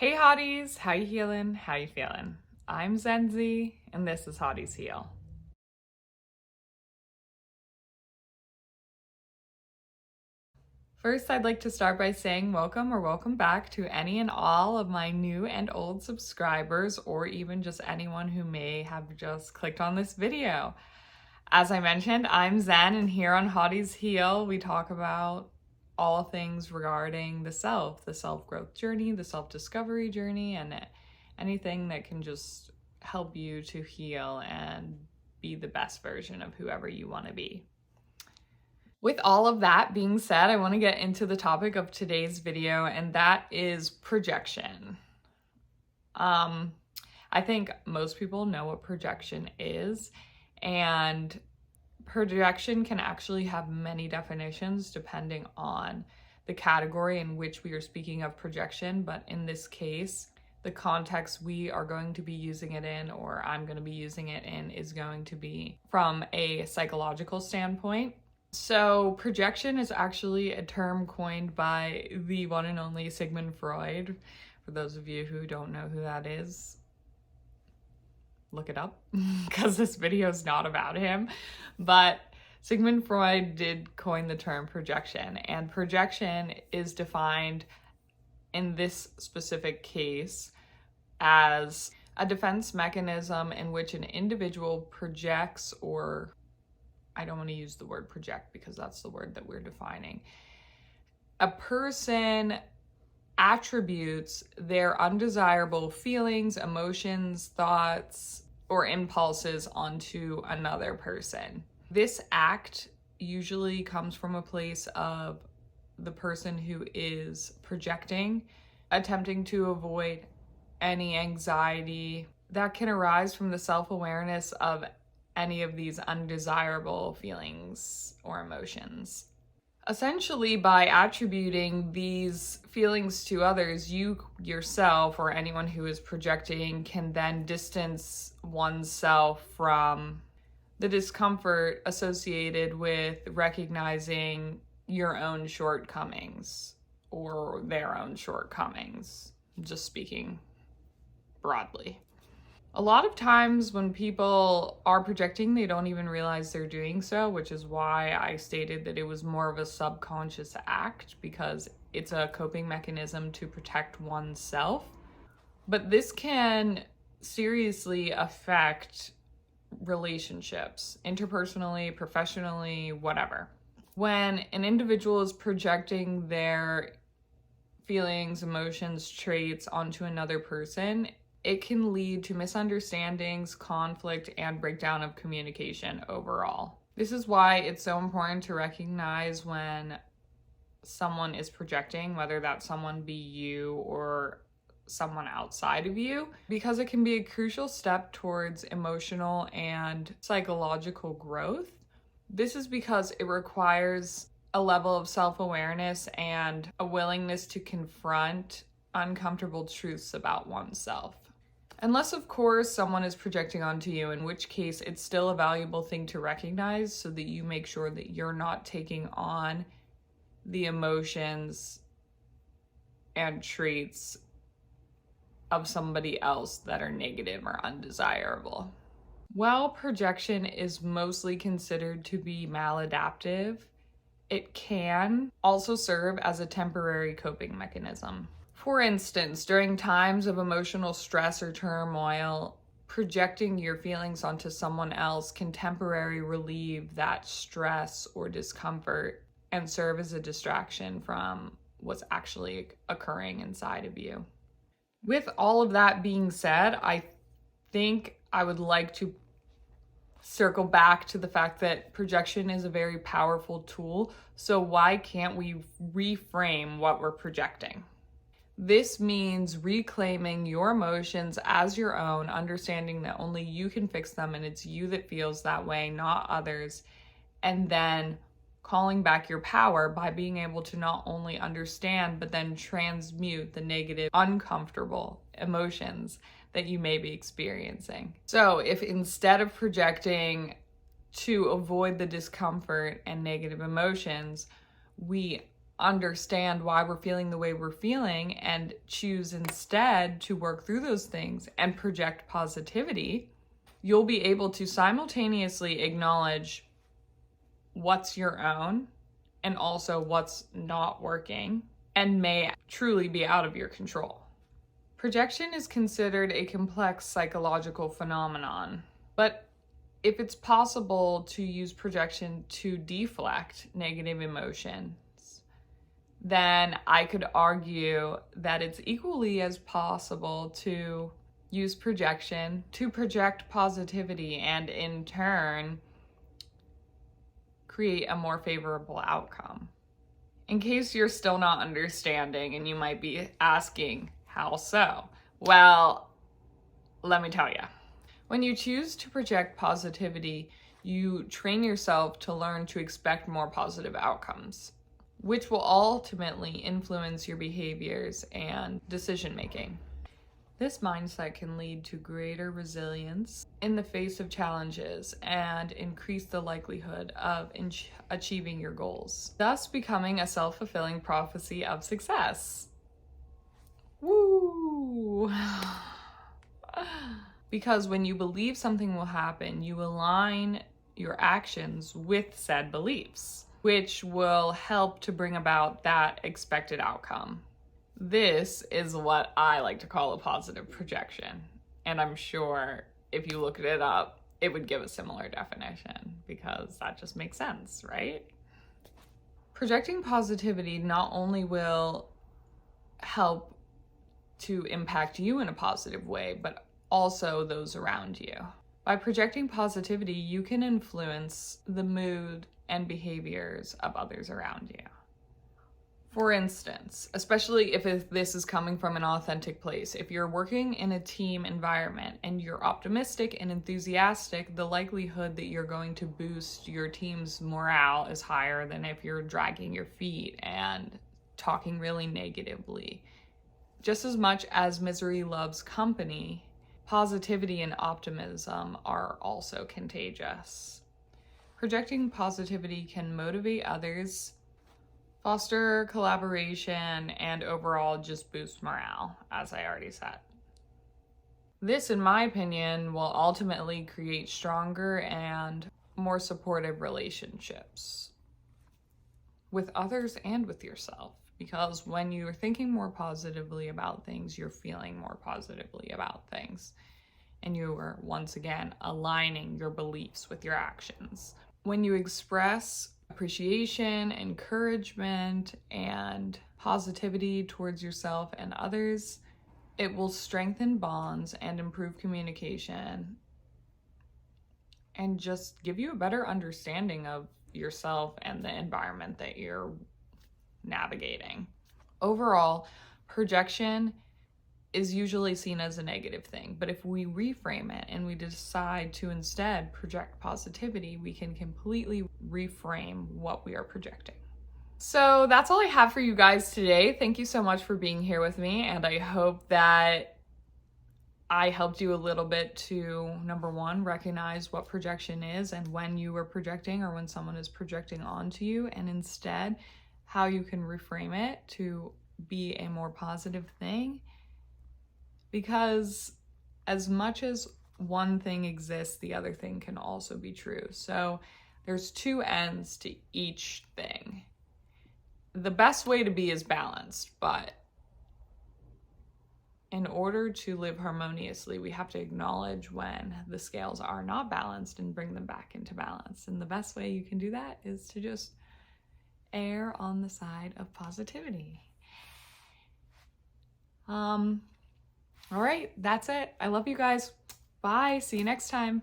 Hey hotties, how you healing? How you feeling? I'm Zenzi, and this is Hotties Heal. First, I'd like to start by saying welcome or welcome back to any and all of my new and old subscribers, or even just anyone who may have just clicked on this video. As I mentioned, I'm Zen, and here on Hotties Heal, we talk about all things regarding the self-growth journey, the self-discovery journey, and anything that can just help you to heal and be the best version of whoever you want to be. With all of that being said, I want to get into the topic of today's video, and that is projection. I think most people know what projection is, and projection can actually have many definitions depending on the category in which we are speaking of projection, but in this case, the context we are going to be using it in, or I'm going to be using it in, is going to be from a psychological standpoint. So projection is actually a term coined by the one and only Sigmund Freud. For those of you who don't know who that is, look it up because this video is not about him. But Sigmund Freud did coin the term projection, and projection is defined in this specific case as a defense mechanism in which an individual projects, or I don't want to use the word project because that's the word that we're defining. A person attributes their undesirable feelings, emotions, thoughts, or impulses onto another person. This act usually comes from a place of the person who is projecting, attempting to avoid any anxiety that can arise from the self-awareness of any of these undesirable feelings or emotions. Essentially, by attributing these feelings to others, you yourself or anyone who is projecting can then distance oneself from the discomfort associated with recognizing your own shortcomings or their own shortcomings, just speaking broadly. A lot of times when people are projecting, they don't even realize they're doing so, which is why I stated that it was more of a subconscious act, because it's a coping mechanism to protect oneself. But this can seriously affect relationships, interpersonally, professionally, whatever. When an individual is projecting their feelings, emotions, traits onto another person, it can lead to misunderstandings, conflict, and breakdown of communication overall. This is why it's so important to recognize when someone is projecting, whether that someone be you or someone outside of you, because it can be a crucial step towards emotional and psychological growth. This is because it requires a level of self-awareness and a willingness to confront uncomfortable truths about oneself. Unless, of course, someone is projecting onto you, in which case it's still a valuable thing to recognize so that you make sure that you're not taking on the emotions and traits of somebody else that are negative or undesirable. While projection is mostly considered to be maladaptive, it can also serve as a temporary coping mechanism. For instance, during times of emotional stress or turmoil, projecting your feelings onto someone else can temporarily relieve that stress or discomfort and serve as a distraction from what's actually occurring inside of you. With all of that being said, I think I would like to circle back to the fact that projection is a very powerful tool. So why can't we reframe what we're projecting? This means reclaiming your emotions as your own, understanding that only you can fix them and it's you that feels that way, not others, and then calling back your power by being able to not only understand, but then transmute the negative, uncomfortable emotions that you may be experiencing. So if instead of projecting to avoid the discomfort and negative emotions, we understand why we're feeling the way we're feeling and choose instead to work through those things and project positivity, you'll be able to simultaneously acknowledge what's your own and also what's not working and may truly be out of your control. Projection is considered a complex psychological phenomenon, but if it's possible to use projection to deflect negative emotions, then I could argue that it's equally as possible to use projection to project positivity and in turn create a more favorable outcome. In case you're still not understanding and you might be asking, how so? Well, let me tell you. When you choose to project positivity, you train yourself to learn to expect more positive outcomes, which will ultimately influence your behaviors and decision making. This mindset can lead to greater resilience in the face of challenges and increase the likelihood of achieving your goals, thus becoming a self-fulfilling prophecy of success. Woo! Because when you believe something will happen, you align your actions with said beliefs, which will help to bring about that expected outcome. This is what I like to call a positive projection. And I'm sure if you looked it up, it would give a similar definition because that just makes sense, right? Projecting positivity not only will help to impact you in a positive way, but also those around you. By projecting positivity, you can influence the mood and behaviors of others around you. For instance, especially if this is coming from an authentic place, if you're working in a team environment and you're optimistic and enthusiastic, the likelihood that you're going to boost your team's morale is higher than if you're dragging your feet and talking really negatively. Just as much as misery loves company, positivity and optimism are also contagious. Projecting positivity can motivate others, foster collaboration, and overall just boost morale, as I already said. This, in my opinion, will ultimately create stronger and more supportive relationships with others and with yourself. Because when you're thinking more positively about things, you're feeling more positively about things. And you are, once again, aligning your beliefs with your actions. When you express appreciation, encouragement, and positivity towards yourself and others, it will strengthen bonds and improve communication and just give you a better understanding of yourself and the environment that you're navigating. Overall, projection is usually seen as a negative thing, but if we reframe it and we decide to instead project positivity, we can completely reframe what we are projecting. So that's all I have for you guys today. Thank you so much for being here with me, and I hope that I helped you a little bit to, number one, recognize what projection is and when you are projecting or when someone is projecting onto you, and instead how you can reframe it to be a more positive thing. Because as much as one thing exists, the other thing can also be true. So there's two ends to each thing. The best way to be is balanced, but in order to live harmoniously, we have to acknowledge when the scales are not balanced and bring them back into balance. And the best way you can do that is to just err on the side of positivity. All right, that's it. I love you guys. Bye. See you next time.